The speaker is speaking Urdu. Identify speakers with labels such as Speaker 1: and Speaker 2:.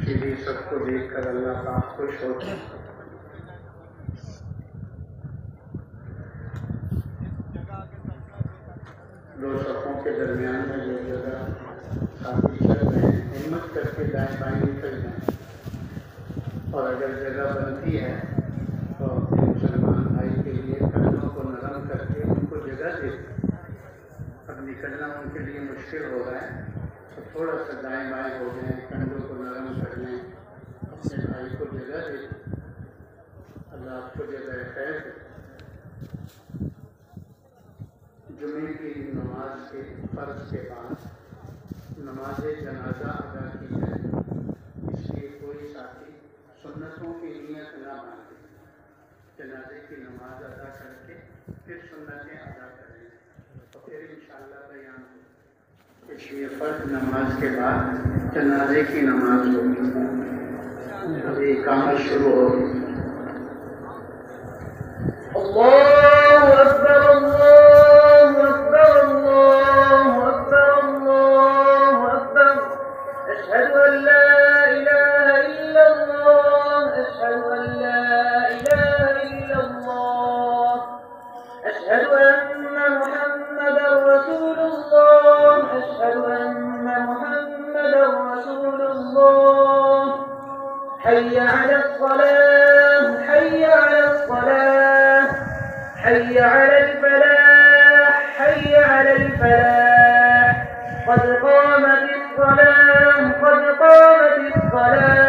Speaker 1: اسی سب کو دیکھ کر اللہ پاک خوش ہوتے ہیں۔ دو صفوں کے درمیان میں جو جگہ خالی کر رہے ہیں، ہمت کر کے دائیں بائیں نکل جائیں، اور اگر جگہ بنتی ہے تو اپنے مسلمان بھائی کے لیے قدموں کو نرم کر کے ان کو جگہ دے دیں۔ اب نکلنا ان کے لیے مشکل ہو رہا ہے تو تھوڑا سا دائیں بائیں ہو جائیں، کندھوں کو نرم کر لیں، اپنے بھائی کو جگہ دے دیں۔ اللہ آپ کو جگہ خیر دے۔ جمعے کی نماز کے فرض کے بعد نماز جنازہ ادا کی جائے، اس لیے کوئی ساتھی سنتوں کی نیت نہ باندھے، جنازے کی نماز ادا کر کے پھر سنتیں ادا کریں تو پھر انشاءاللہ بیان ہو۔ اس لیے فرض نماز کے بعد جنازے کی نماز ہوگی، ابھی اقامت شروع ہوگی۔
Speaker 2: اللہ اکبر اللہ اکبر اللہ اکبر اللہ اکبر، اشہد ان لا الہ الا اللہ، اشہد ان لا الہ الا اللہ، اشہد ان محمدا رسول اللہ، اشہد ان محمدا رسول اللہ، حي على الصلاة حي على الصلاة حي على الفلاح حي على الفلاح، قد قامت الصلاة قد قامت الصلاة